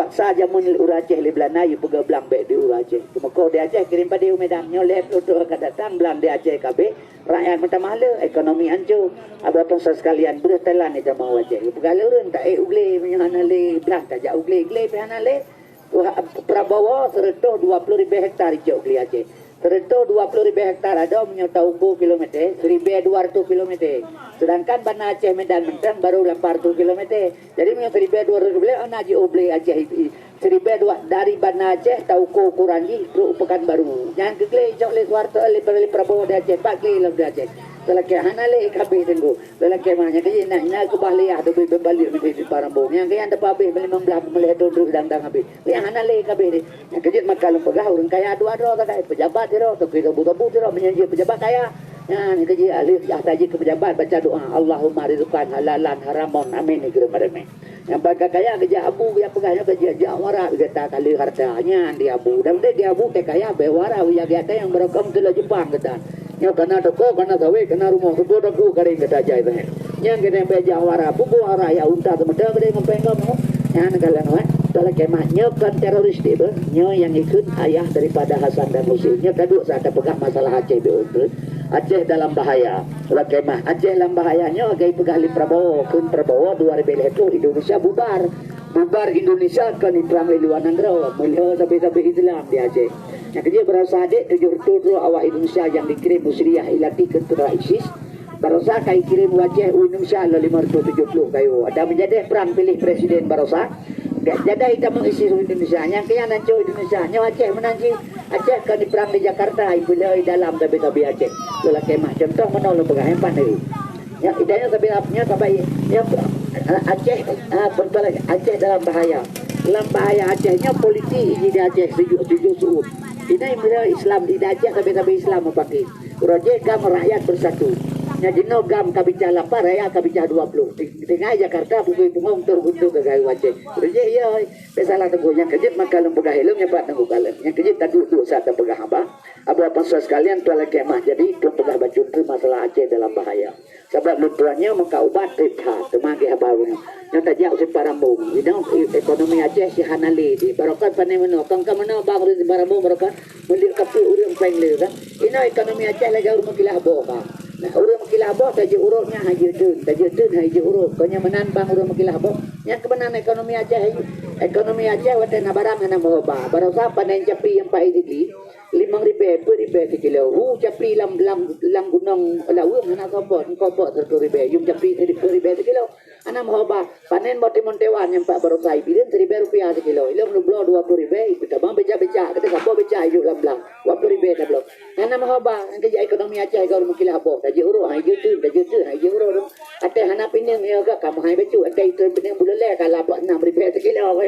paksa jamun Aceh li Belanda yu pega belang be di Aceh. Maka di Aceh kirim pada Medan nyoleh untuk datang belang di Aceh kabeh rakyat mata mahala ekonomi hancur. Ada apa sekalian bertelan ni jamaah Aceh. Pegala urang tak ugle menyana le belang tak jak ugle pehana le. Prabowo serta 20,000 hektar hijau di Aceh. Serta 20,000 hektar ada menyota 10 kilometer, 1,200 kilometer. Sedangkan Banda Aceh Medan Menteng baru 800 kilometer. Jadi menyota 1,200 kilometer, Naji Oble Aceh 1,200 dari Banda Aceh tahu ko Kurangi ke Pekan Baru. Jangan kegle jauh le Suharto le Prabowo di Aceh, Pak Kle di Aceh. Lelaki hanale kabeh tenggu. Lelaki mahnya kaya nak ke bahliah tu balik di Parambong. Yang kaya anda pabeh beli memblah melihat duduk dang habis. Yang hanale kabeh ni. Yang kejut makalung pegah orang kaya dua tak pejabat dia tu kita buta-buta dia menyanyi pejabat kaya. Yang kejut alif taji ke pejabat baca doa Allahumma rizqan halalan haramun amin negeri meremeh. Yang baga kaya kerja abu yang pegahnya kerja jawara kata kali hartanya dia abu dan dia abu kaya bewara yang kata yang berakam tu Jepang kata. Yang kena toko, kena sawe, kena rumah tu bodoh ku kering kata jai tu. Yang kena beja wara, buku wara ya unta tu muda kering ngempeng kamu. Yang kalian kalau kemahnya kan teroris dia, nyo yang ikut ayah daripada Hasan dan Husin. Nyo kedua saat pegang masalah Aceh betul. Aceh dalam bahaya. Kalau kemah Aceh dalam bahayanya, agak pegang li Prabowo, kun Prabowo 2000 itu Indonesia bubar. Bubar Indonesia kan Islam di luar negara, melihat sampai Islam di Aceh. Yang dia berasa adik 7 awak Indonesia yang dikirim Musriah ilati ke tentara ISIS. Barosa kai kirim wajah Indonesia 570 kayu. Ada menjadi perang pilih presiden Barosa. Jadi kita mengisi Indonesia. Yang kaya nancu Indonesia. Yang Aceh menanci. Aceh kan di perang di Jakarta. Ibulah dalam tapi Aceh. Itulah kemah. Contoh menolong pegang pandai. Yang idenya tapi yang Aceh Aceh dalam bahaya. Dalam bahaya Acehnya politik di Aceh sejuk suut. Ini mula Islam di Aceh tapi Islam pakai. Raja gam rakyat bersatu. Nya jino gam kabicah 8 rakyat kabicah 20. Di tengah Jakarta pukul pungong terguntur ke gayu Aceh. Raja ya pesalah tenggu yang kejut maka lembegah helm nyepat tenggu kalen. Yang kejut tak duduk saat pegah apa? Apa sekalian tuan kemah. Jadi pegah baju tu masalah Aceh dalam bahaya. Sebab lutuannya maka ubat tetap temagi habarunya. Yang tak jauh si Parambung. Ekonomi Aceh si Hanali di barokat panai mana. Kangka mana bang di Parambung barokat mulir kapu urang pengle kan. Ini ekonomi Aceh lagi urang makilah boka. Nah urang makilah boka taji urutnya haji dun haji urut. Konya menanbang urang makilah boka. Yang kebenaran ekonomi Aceh wate nabarang na moba. Barokat panai capi yang pai di 5,000 per kilo. Capi lam gunung lawung na kopot 1,000. Yung capi 1,000 kilo. Anak hoba panen monte-montewan yang Pak Barosai pilih Rp1,000 sekilo. Ilmu belum 20,000. Kita bang beca kita kapo beca hidup lam 20,000 dah belum. Anak hoba yang kerja ekonomi Aceh kau mungkin apa? Taji uro, haji uro. Ate anak pining ya gak kamu hai becu. Ate itu pining bulan kalau 6,000 sekilo.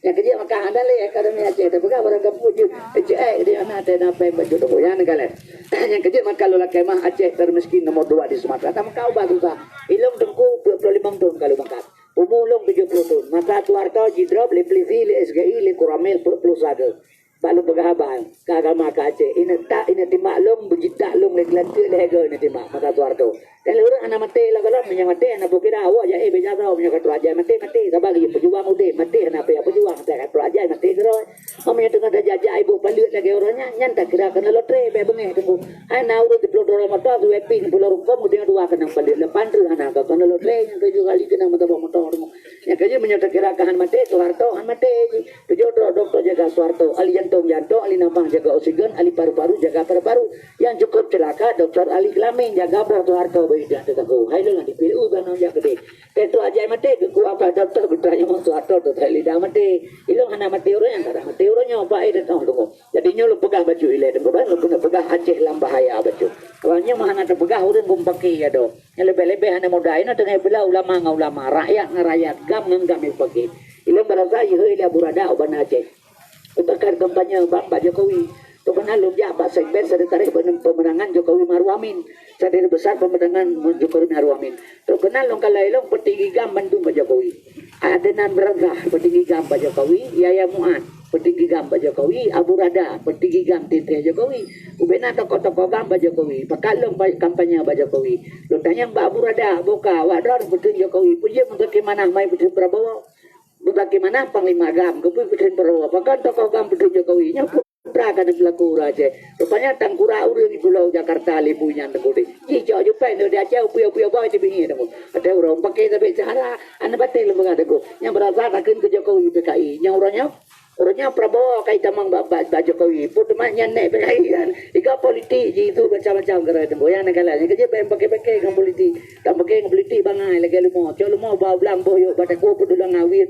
Yang kerja maka ada le ekonomi Aceh. Tapi kalau orang kampung je, dia anak ada apa becu tu yang negara. Yang kerja maka kalau kemah Aceh termiskin nomor 2 di Sumatera. Kamu kau baru sah. Ilmu tengku 25 tahun kalau makan. Umulong 70 tahun. Maka Suharto jidrop le plisi le SGI le Kuramel plus ada. Balu pegahban kagama ka Aceh. Ina timaklong bujitak long le glante le hego ina timak maka Suharto. Dan lurus anak mati lah kalau punya mati anak bukira awak ya beja kau punya katu aja mati sabagi pejuang udah mati anak apa pejuang saya katu aja mati terus. Mamanya tengah jajah ibu balik lagi orangnya nyanta kira kena lotre be bengeh tunggu. Ana urut di pelodor motor tu epi pulau rungkom kemudian dua kena balik lepan tu anak kena lotre yang 7 kali kena motor. Yang kerja menyata kira kahan mati Suharto han mati. Tujuh dokter jaga Suharto ali jantung ali nambang jaga oksigen ali paru-paru jaga paru-paru yang cukup celaka dokter ali kelamin jaga bor Suharto dia tetangga hai lengan dipilih dan yang gede tetu aja mati ku apa dokter bertanya mau Suharto tu tali dah mati ilung hana mati orang yang kada mati orangnya apa itu tahu tu jadinya lu pegang baju ile tu kan lu pegang Aceh dalam bahaya baju awalnya mah hana pegang orang gumpaki ya do yang lebih-lebih hana modain tengah bela ulama rakyat gam pakai ilung berasa ye ile burada oban Aceh bakar kampanye Pak Jokowi. Tu kenal lumja Pak Sekber saya tarik pemenangan Jokowi Maruf Amin. Saya besar pemenangan Jokowi Maruf Amin. Tu kenal long kalailong petinggi gam Bandung Pak Jokowi. Adenan Berangah petinggi gam Pak Jokowi, Yaya Muat petinggi gam Pak Jokowi, Abu Rada petinggi gam Titi Jokowi. Ubena tokoh-tokoh gam Pak Jokowi. Pakalong kampanye Pak Jokowi. Lu tanya Mbak Abu Rada, buka wadron petinggi Jokowi. Puji untuk kemana mai petinggi Prabowo. bagaimana Panglima Gam kepuy Presiden Prabowo apakah tokoh Gam Presiden Jokowi nya putra kan pelaku raja rupanya tangkura urang di Pulau Jakarta libunya negeri hijau jupai no dia jauh puyo boy di bingi demo ada orang pakai tapi cara anda batal lembaga dego yang berasa akan ke Jokowi PKI yang orangnya Prabowo kait tamang Pak Jokowi pun temannya naik PKI kan tiga politik itu macam-macam kira demo yang negara yang kerja pakai kan politik tak pakai politik bangai lagi lu mau bawa belang boyo pada ko pedulang ngawir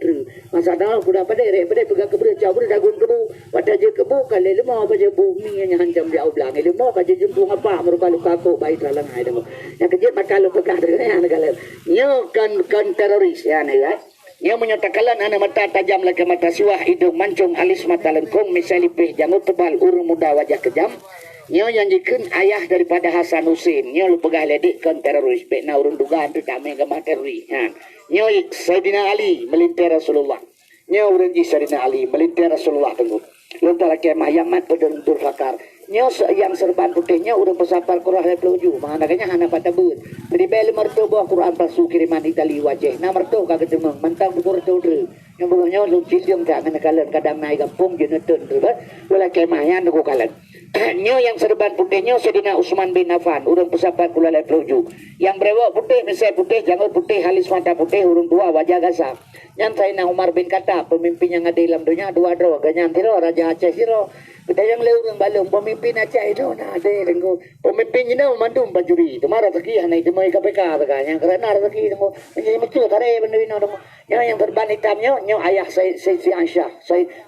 masa dah sudah pada pegang keberat jauh dagun kebu pada je kebu kali lu mau baca bumi yang hancam dia belang lu mau baca jempung apa merupa luka ko baik dalam hai demo yang kerja makal pegang dengan negara nyo kan teroris ya nih yang menyatakan anak mata tajam lagi mata siwah hidung mancung alis mata lengkung misalipih janggut tebal urung muda wajah kejam nyo yang jikin ayah daripada Hasan Husin nyo lu pegah ledik kan teroris pekna urung dugaan tu kami gamah teroris nyo Sayyidina Ali melintir Rasulullah nyo urung ji Sayyidina Ali melintir Rasulullah tunggu lu tak lagi mayamat pedun durfakar nyo yang serban putihnya urung pesapar Quran peluju manakanya hana pada but jadi beli mertu bawa Quran palsu kiriman Itali wajah nah mertu kagak demeng mentang bukur tudru yang bukanya lu cilium tak kena kalian kadang naik kampung jenetun tu boleh kemahnya nuku kalian nyo yang serban putihnya Sayyidina Utsman bin Affan urung pesapar Kuala Peluju yang brewok putih misai putih janggut putih halis mata putih urung dua wajah gasah yang Sayyidina Umar bin Khattab pemimpin yang ada dalam dunia dua dro ganyan tiro Raja Aceh siro kita yang lewat balung pemimpin Aceh itu nah ada renggo pemimpin ini mandum bajuri temara rezeki hanya itu mai KPK yang kerana rezeki itu menjadi muncul tare benda yang terban hitamnya nyo ayah Sayyid Aisyah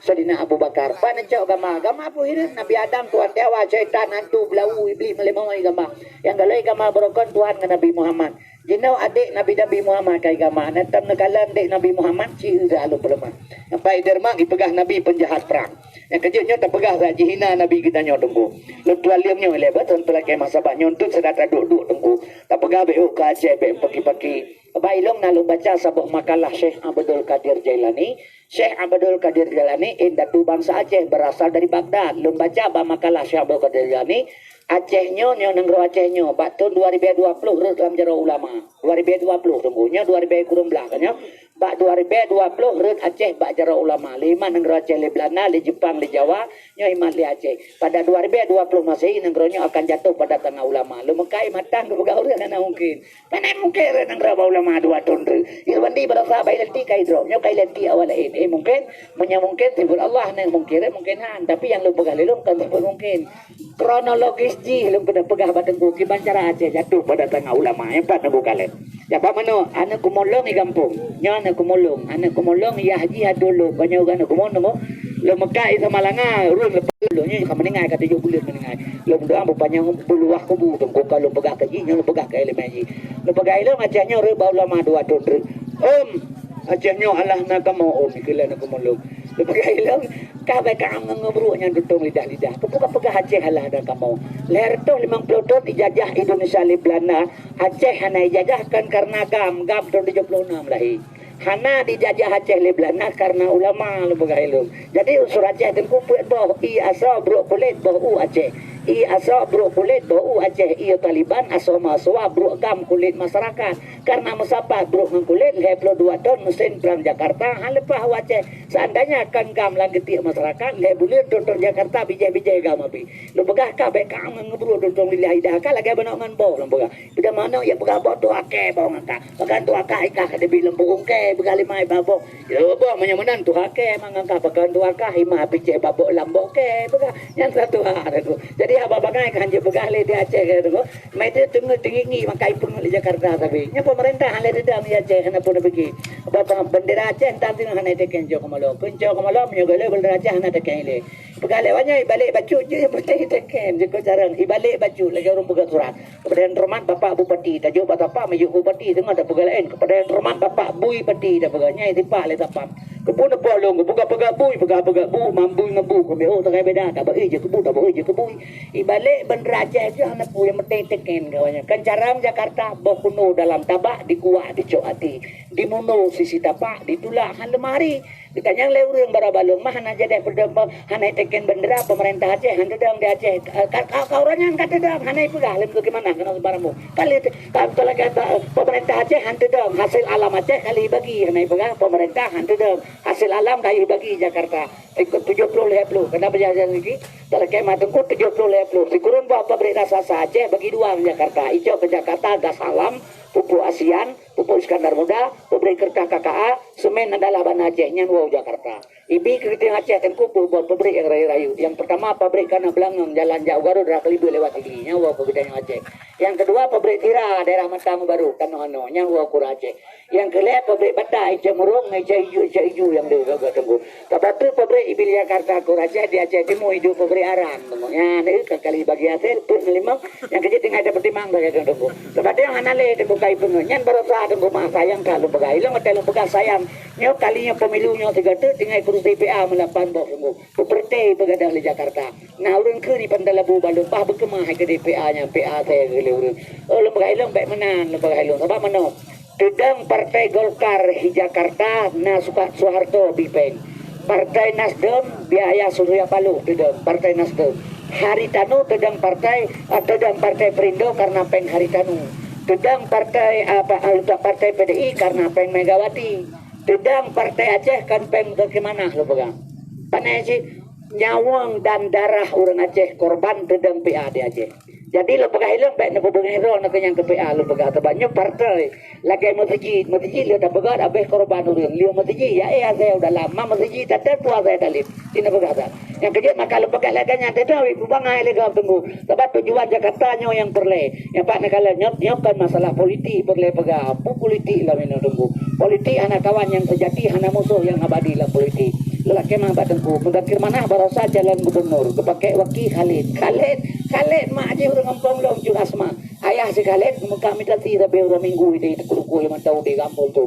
Sayyidina Abu Bakar pan cok gama apa ini Nabi Adam Tuhan dewa syaitan hantu belau iblis melemah gama yang galai gama berokon Tuhan ke Nabi Muhammad jinau adik Nabi Muhammad kai gama natam nekalan adik Nabi Muhammad ciu lalu pelemah yang pai derma dipegah Nabi penjahat perang yang kejutnya tak pegah raja hina Nabi kita nyo tunggu lu tualium nyo lebat tentu lagi masa pak nyontut sedata duk tunggu tak pegah beu ka Aceh be pagi-pagi bailong nalu baca sabuk makalah Syekh Abdul Qadir Jailani Syekh Abdul Qadir Jailani indatu bangsa Aceh berasal dari Baghdad lu baca ba makalah Syekh Abdul Qadir Jailani Acehnya negro Acehnya bak tahun 2020 dalam jero ulama 2020 tunggunya 2000 kurang belakangnya bak 2020 red Aceh bak jero ulama 5 negro Aceh le Belanda le Jepang le Jawa nyo iman le Aceh pada 2020 Masehi negronya akan jatuh pada tangan ulama lu mekai matang ke begaul ana mungkin mana mungkin negro ulama 2 tahun irwandi berasa baik lenti kai dro nyo kai lenti awal ini mungkin menyamungkin tibul Allah nang mungkin han tapi yang lu pegang lu kan mungkin kronologis ji lu pada pegah batang buki bancara Aceh jatuh pada tangan ulama yang pat nagu kalen ya pak mano anak kumolong di kampung nya anak kumolong ya haji dulu banyak anak kumolong lu Mekah itu malanga urun lu nya kameningai kata jo bulan meningai lu doa bapanya buluah kubu tunggu kalau pegah ke ji nya lu pegah ke elemen lu pegah lu Acehnya reba ulama 2 tahun Acehnya Allah nak mau mikirlah nak kumolong lu pegah lu kabe kang ngebrunya dutong lidah kebuka pegah Aceh halah dan kamu leher tu 50 tahun dijajah Indonesia li Belanda Aceh hana dijajahkan karena gam tahun 76 lahi hana dijajah Aceh li Belanda karena ulama lu pegah lu jadi unsur Aceh dan kumpul boh i asal bro kulit boh Aceh i asal bro kulit boh Aceh i Taliban asal maswa bro gam kulit masyarakat karena mesapa bro kulit leplo 2 tahun mesin perang Jakarta halepah Aceh seandainya akan gam langgeti masyarakat le bulir tonton Jakarta bijai gam abi lu begah kabe kang ngebru tonton lillahi dah ka lagi banangan bo lu begah bida mana ya begah bo tu ake bo ngaka bagan tu aka ikah kade bilang bugong ke begali mai babok yo bo menyamanan tu ake mangangka bagan tu aka hima bijai babok lambok ke begah yang satu hari tu jadi apa bagai kan je begah le di Aceh ke tu mai tu tengah tinggi makai pun di Jakarta tapi nya pemerintah hale dedam di Aceh hana pun pergi apa bendera Aceh entar tengah hana teken jo komalo menyogole bendera Aceh hana teken le pegale wanya ibalik baju je putih teken je ko jarang ibalik baju lagi orang pegang surat kepada Roman Bapak Bupati tajo Bapak Maju Bupati tengah ada pegalain kepada Roman Bapak Bui Pati dah peganya itu pak le tapam kebun bolong buka bui bu mambu ngebu kebe oh tak beda tak beu je kebu tak beu je kebu ibalik bendera Aceh je hana pu yang mete teken kawannya kan caram Jakarta boh kuno dalam tabak dikuak dicok hati dimuno sisi tapak ditulak han lemari ditanya leureung barabalung mah hana jadi berdempo hana teken bendera pemerintah Aceh handedang di Aceh kaurannya kadedang hana pegah lem bagaimana kana baramu kali kalau kata pemerintah Aceh handedang hasil alam Aceh kali bagi hana pegah pemerintah handedang hasil alam kali bagi Jakarta ikut 70 leplu kenapa jajan lagi kalau kayak matengku 70 leplu dikurun bawa pabrik rasa Aceh bagi dua Jakarta ijo ke Jakarta gas alam pupuk ASEAN, pupuk Iskandar Muda, pabrik kertas KKA, semen adalah ban Aceh, nyanwau Jakarta. Ibi kereta Aceh tengku buat pabrik yang rayu-rayu. Yang pertama pabrik Kana Belangong, Jalan Jauh Garut, Rakelibu lewat ini, nyanwau pabrik Aceh. Yang kedua pabrik Tira, daerah Matang Baru, Tanohano, nyanwau Kur Aceh. Yang kelima pabrik Bata, Icemurung, Icaju yang dia tunggu. Tapi pabrik Ibi Jakarta Kur Aceh, di Aceh Timur hidup pabrik Arang. Ya, ini kali bagi hasil, pun melimang, yang kecil tinggal ada pertimbangan bagi tunggu. Sebab yang anale tunggu kai pengenyan berusaha tunggu mah sayang kalau begai lo ngetel begas sayang nyo kalinya pemilunya tiga tu tinggal kurus DPA melapan bok tunggu seperti begadang di Jakarta nah urang ke di Pandalabu Balung pah berkemah ke DPA nya PA saya gele urang lo begai lo baik menang lo begai lo sebab mana dedang partai Golkar di Jakarta na suka Soeharto Bipeng partai Nasdem biaya Surya Paloh dedang partai Nasdem Haritanu dedang partai Perindo karena Peng Haritanu Dedang partai partai PDI karena Peng Megawati. Dedang partai Aceh kan Peng bagaimana lo pegang. Panai sih nyawang dan darah orang Aceh korban dedang PA di Aceh. Jadi lo pegang ilmu baik nak pegang hero nak kenyang ke PA lo pegang terbanyak partai lagi masjid lo dah pegang abeh korban orang liu masjid ya saya udah lama masjid tak tua saya dalit ini pegang yang kerja maka lo pegang lagi yang tidak bubang ai lega tunggu sebab tujuan Jakarta nyo yang perle yang pak nak kalau nyok kan masalah politik perle pegang apa politik lah ini tunggu politik anak kawan yang sejati anak musuh yang abadi lah politik lelaki mah batengku mendakir mana barosa jalan gubernur kepakai waki Khalid mak aja orang kampung long juga asma ayah si Khalid kami tadi tapi orang minggu ini kuku yang tahu di kampung tu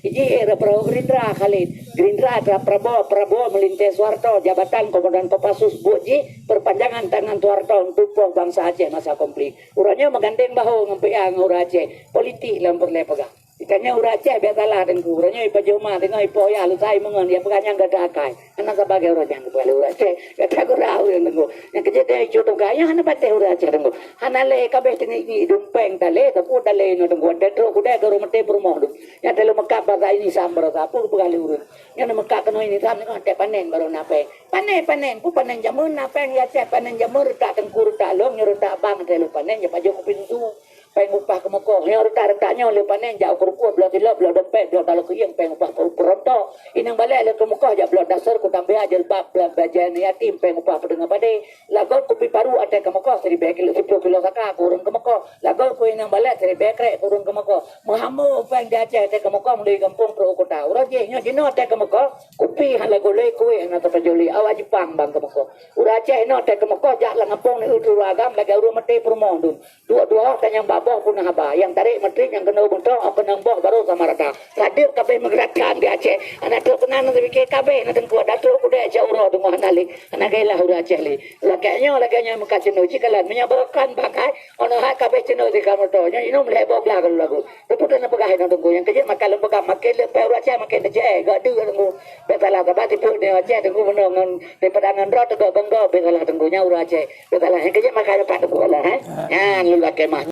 ini era Prabowo Gerindra ada Prabowo melintas Soeharto jabatan Komandan Kopassus Boji perpanjangan tangan Soeharto untuk bangsa Aceh masa konflik urangnya menggandeng bahu ngempeang orang Aceh politik lampur lepegang ikannya urang Aceh biasalah dan kurangnya ipa joma dengan ipo ya lu sai mengen ya peganya enggak ada akai anak sebagai orang yang boleh urang Aceh kata kurang yang tunggu yang kejadian itu tunggu ya hana bate urang Aceh tunggu hana le kabeh tinggi dumpeng tale tapi tale no tunggu detro kuda garo mete permoh ya telu Mekah bahasa ini sambar sapu pegali urang yang Mekah kena ini sam ni ate panen baru nape panen ku panen jamun nape ya Aceh panen jamur tak tengkur tak long nyuruh tak bang telu panen ya pajo kupintu pengupah kemoko yang retak-retaknya oleh panen jauh kerupuk belah tilap belah dompet belah kalau kuyang pengupah perontok inang balik le kemoko ja belah dasar ku tambah aja bab belah bajan yatim pengupah pedengah pade lagol kopi paru ada kemoko 1000 kilo 10 kilo saka kurang kemoko lagol ku inang balik 1000 krek kurang kemoko muhamu peng di Aceh ada kemoko mulai kampung pro kota urang je nya dino ada kemoko kopi hala golek kuwe na tapajoli awak Jepang bang kemoko urang Aceh no ada kemoko jak la ngampung ni utur agam lagi urang mete permondun dua-dua tanyang boh punah apa yang tarik menteri yang kena bentuk apa nambah baru sama rata hadir kabeh menggerakkan di Aceh anak tu kena nanti bikin kabeh nanti kuat datuk kuda jauh roh dengan anali anak gila hura Aceh li laganya muka cino jikalan menyabarkan pakai ono hak kabeh cino di kamar tu yang inum lebo belakang lagu reputan apa kah nanti yang kerja makan lembaga makan lepas Aceh makan Aceh gak ada tunggu betalah kabar tipu di Aceh tunggu menongan di padangan roh tegak bangga betalah tunggunya hura Aceh betalah yang kerja makan lepas tunggu lah ya lu lagi mah